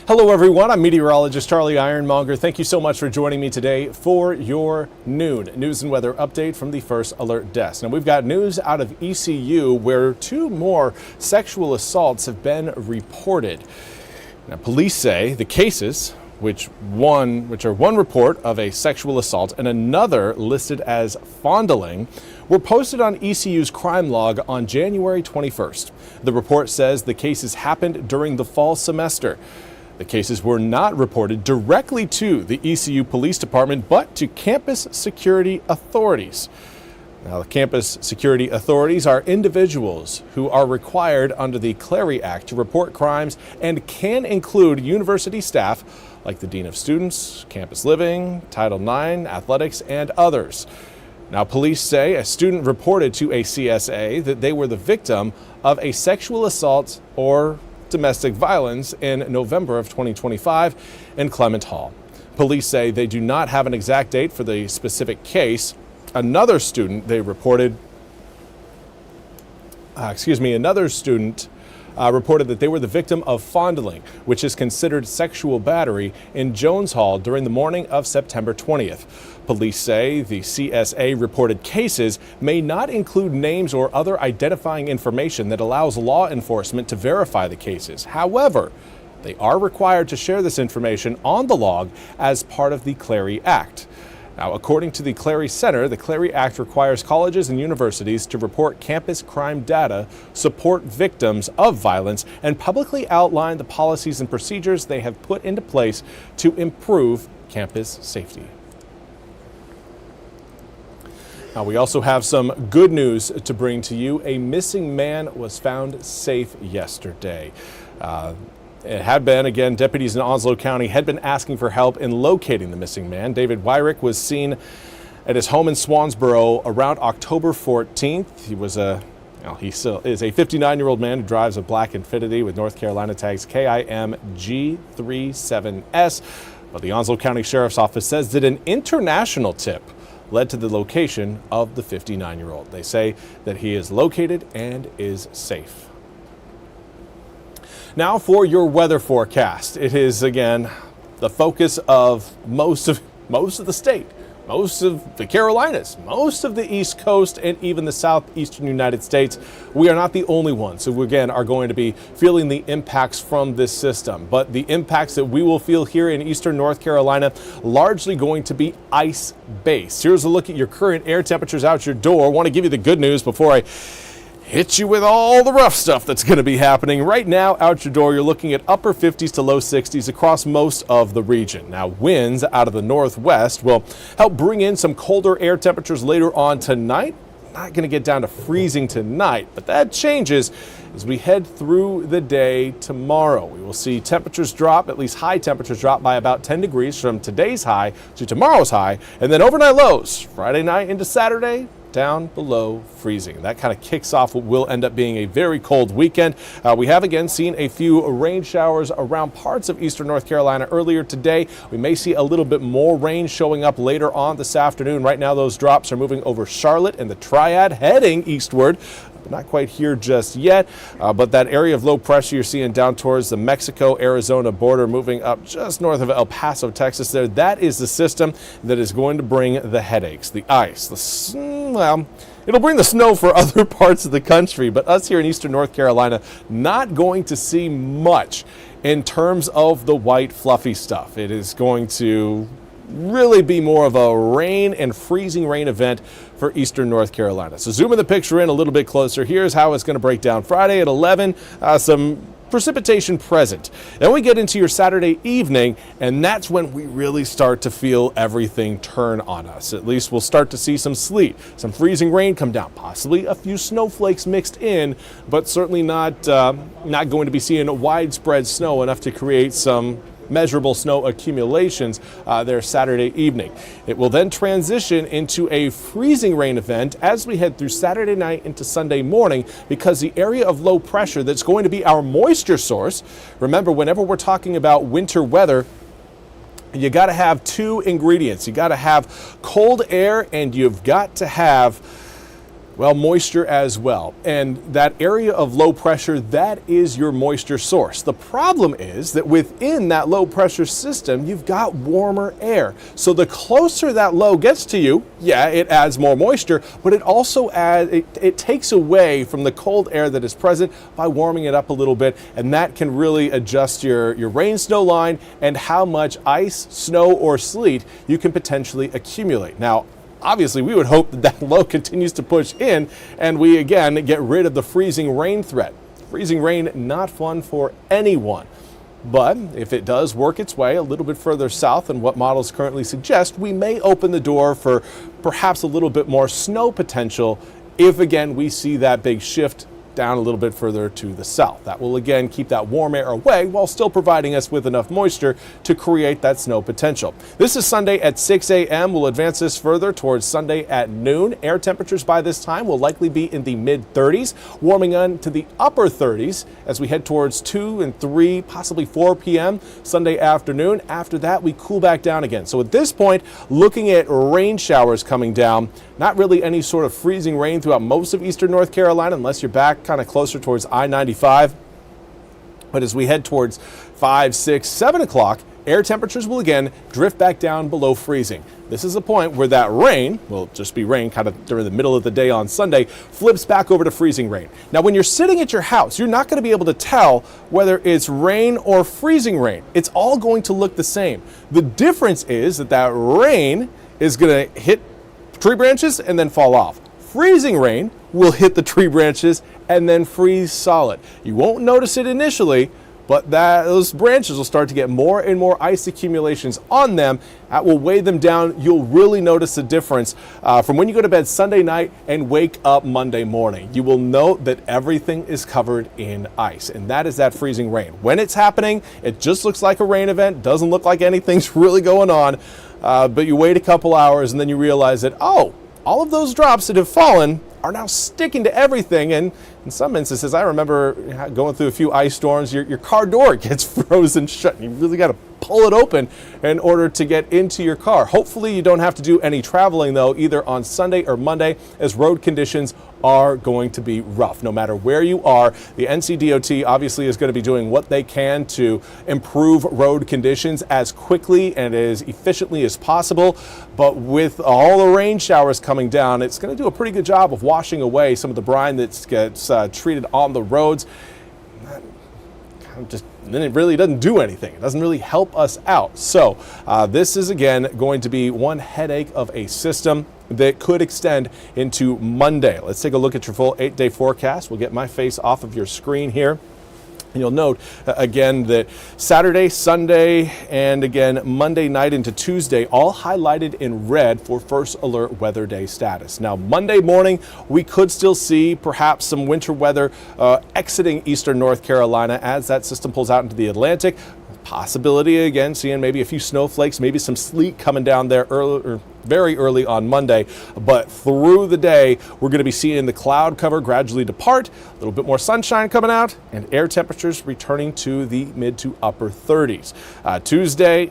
Hello everyone, I'm Meteorologist Charlie Ironmonger. Thank you so much for joining me today for your noon news and weather update from the First Alert Desk. Now we've got news out of ECU where 2 more sexual assaults have been reported. Now police say the cases, which are one report of a sexual assault and another listed as fondling, were posted on ECU's crime log on January 21st. The report says the cases happened during the fall semester. The cases were not reported directly to the ECU Police Department, but to campus security authorities. Now, the campus security authorities are individuals who are required under the Clary Act to report crimes and can include university staff like the Dean of Students, Campus Living, Title IX, Athletics, and others. Now, police say a student reported to a CSA that they were the victim of a sexual assault or domestic violence in November of 2025 in Clement Hall. Police say they do not have an exact date for the specific case. Another student reported that they were the victim of fondling, which is considered sexual battery, in Jones Hall during the morning of September 20th. Police say the CSA reported cases may not include names or other identifying information that allows law enforcement to verify the cases. However, they are required to share this information on the log as part of the Clary Act. Now, according to the Clary Center, the Clary Act requires colleges and universities to report campus crime data, support victims of violence, and publicly outline the policies and procedures they have put into place to improve campus safety. Now, we also have some good news to bring to you. A missing man was found safe yesterday. It had been, again, deputies in Onslow County had been asking for help in locating the missing man. David Wyrick was seen at his home in Swansboro around October 14th. He still is a 59-year-old man who drives a black Infiniti with North Carolina tags KIM G37S. But the Onslow County Sheriff's Office says that an international tip led to the location of the 59-year-old. They say that he is located and is safe. Now for your weather forecast. It is, again, the focus of most of the state, most of the Carolinas, most of the East Coast, and even the southeastern United States. We are not the only ones who, again, are going to be feeling the impacts from this system. But the impacts that we will feel here in eastern North Carolina largely going to be ice-based. Here's a look at your current air temperatures out your door. I want to give you the good news before I hit you with all the rough stuff that's going to be happening. Right now, out your door, you're looking at upper 50s to low 60s across most of the region. Now, winds out of the northwest will help bring in some colder air temperatures later on tonight. Not going to get down to freezing tonight, but that changes as we head through the day tomorrow. We will see temperatures drop, at least high temperatures drop by about 10 degrees from today's high to tomorrow's high, and then overnight lows Friday night into Saturday down below freezing. That kind of kicks off what will end up being a very cold weekend. We have again seen a few rain showers around parts of eastern North Carolina earlier today. We may see a little bit more rain showing up later on this afternoon. Right now, those drops are moving over Charlotte and the Triad, heading eastward. Not quite here just yet, but that area of low pressure you're seeing down towards the Mexico-Arizona border, moving up just north of El Paso, Texas there, that is the system that is going to bring the headaches, the ice, it'll bring the snow for other parts of the country, but us here in eastern North Carolina, not going to see much in terms of the white fluffy stuff. It is going to really be more of a rain and freezing rain event for eastern North Carolina. So zooming the picture in a little bit closer, here's how it's going to break down. Friday at 11, some precipitation present. Then we get into your Saturday evening, and that's when we really start to feel everything turn on us. At least we'll start to see some sleet, some freezing rain come down, possibly a few snowflakes mixed in, but certainly not going to be seeing widespread snow enough to create some measurable snow accumulations there Saturday evening. It will then transition into a freezing rain event as we head through Saturday night into Sunday morning, because the area of low pressure that's going to be our moisture source. Remember, whenever we're talking about winter weather, you got to have 2 ingredients. You got to have cold air and you've got to have Well, moisture as well. And that area of low pressure, that is your moisture source. The problem is that within that low pressure system, you've got warmer air. So the closer that low gets to you, yeah, it adds more moisture, but it also it takes away from the cold air that is present by warming it up a little bit. And that can really adjust your rain snow line and how much ice, snow, or sleet you can potentially accumulate. Now, obviously, we would hope that that low continues to push in and we again get rid of the freezing rain threat. Freezing rain, not fun for anyone. But if it does work its way a little bit further south than what models currently suggest, we may open the door for perhaps a little bit more snow potential if again we see that big shift down a little bit further to the south. That will again keep that warm air away while still providing us with enough moisture to create that snow potential. This is Sunday at 6 a.m. We'll advance this further towards Sunday at noon. Air temperatures by this time will likely be in the mid-30s, warming on to the upper 30s as we head towards 2 and 3, possibly 4 p.m. Sunday afternoon. After that, we cool back down again. So at this point, looking at rain showers coming down, not really any sort of freezing rain throughout most of eastern North Carolina unless you're back kind of closer towards I-95. But as we head towards 5, 6, 7 o'clock, air temperatures will again drift back down below freezing. This is a point where that rain, will just be rain kind of during the middle of the day on Sunday, flips back over to freezing rain. Now, when you're sitting at your house, you're not going to be able to tell whether it's rain or freezing rain. It's all going to look the same. The difference is that that rain is going to hit tree branches and then fall off. Freezing rain will hit the tree branches and then freeze solid. You won't notice it initially, but those branches will start to get more and more ice accumulations on them. That will weigh them down. You'll really notice the difference from when you go to bed Sunday night and wake up Monday morning. You will note that everything is covered in ice, and that is that freezing rain. When it's happening, it just looks like a rain event, doesn't look like anything's really going on, but you wait a couple hours and then you realize that, oh, all of those drops that have fallen are now sticking to everything. And in some instances, I remember going through a few ice storms, your car door gets frozen shut. You really got to pull it open in order to get into your car. Hopefully you don't have to do any traveling though, either on Sunday or Monday, as road conditions are going to be rough. No matter where you are, the NCDOT obviously is going to be doing what they can to improve road conditions as quickly and as efficiently as possible. But with all the rain showers coming down, it's going to do a pretty good job of washing away some of the brine that gets treated on the roads. Then it really doesn't do anything. It doesn't really help us out. So this is again going to be one headache of a system that could extend into Monday. Let's take a look at your full 8-day forecast. We'll get my face off of your screen here. And you'll note again that Saturday, Sunday, and again Monday night into Tuesday, all highlighted in red for first alert weather day status. Now, Monday morning, we could still see perhaps some winter weather exiting eastern North Carolina as that system pulls out into the Atlantic. Possibility again, seeing maybe a few snowflakes, maybe some sleet coming down there very early on Monday. But through the day, we're going to be seeing the cloud cover gradually depart, a little bit more sunshine coming out, and air temperatures returning to the mid to upper 30s. Tuesday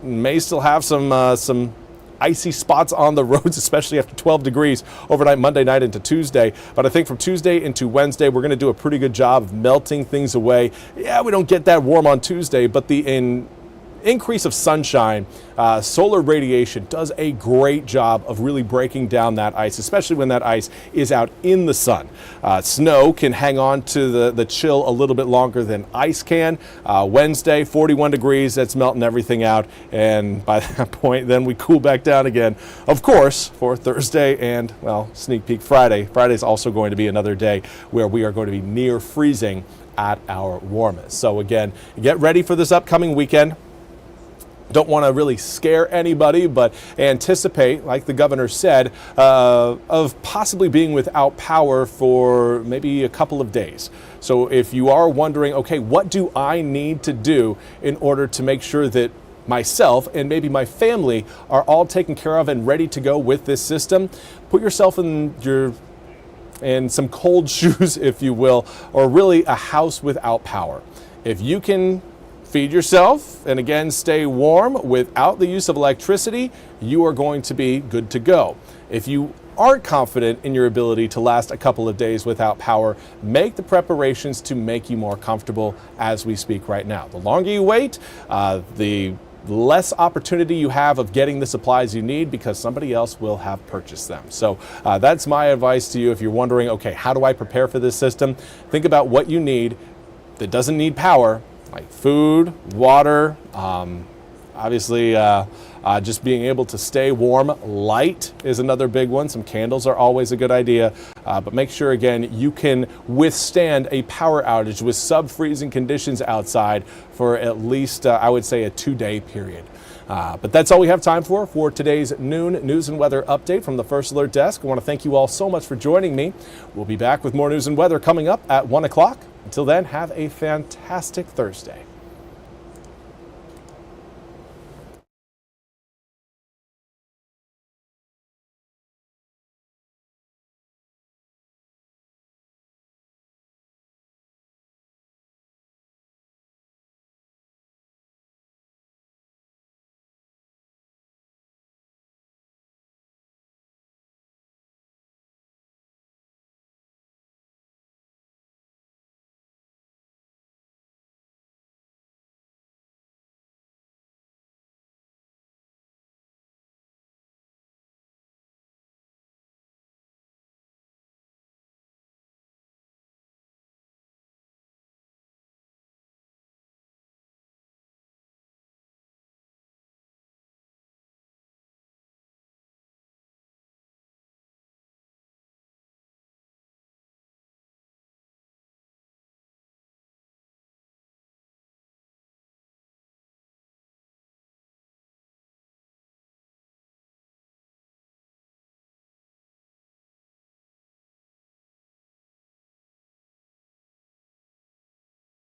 may still have some icy spots on the roads, especially after 12 degrees overnight Monday night into Tuesday. But I think from Tuesday into Wednesday, we're going to do a pretty good job of melting things away. Yeah, we don't get that warm on Tuesday, but the increase of sunshine, solar radiation does a great job of really breaking down that ice, especially when that ice is out in the sun. Snow can hang on to the chill a little bit longer than ice can. Wednesday, 41 degrees, that's melting everything out. And by that point, then we cool back down again, of course, for Thursday and, well, sneak peek Friday. Friday's also going to be another day where we are going to be near freezing at our warmest. So again, get ready for this upcoming weekend. Don't want to really scare anybody, but anticipate, like the governor said, of possibly being without power for maybe a couple of days. So if you are wondering, okay, what do I need to do in order to make sure that myself and maybe my family are all taken care of and ready to go with this system, put yourself in some cold shoes, if you will, or really a house without power. If you can feed yourself and again stay warm without the use of electricity, you are going to be good to go. If you aren't confident in your ability to last a couple of days without power, make the preparations to make you more comfortable as we speak right now. The longer you wait, the less opportunity you have of getting the supplies you need because somebody else will have purchased them. So that's my advice to you if you're wondering, okay, how do I prepare for this system? Think about what you need that doesn't need power, like food, water, obviously just being able to stay warm. Light is another big one. Some candles are always a good idea, but make sure again you can withstand a power outage with sub-freezing conditions outside for at least I would say a 2-day period. But that's all we have time for today's noon news and weather update from the First Alert Desk. I want to thank you all so much for joining me. We'll be back with more news and weather coming up at 1 o'clock. Until then, have a fantastic Thursday.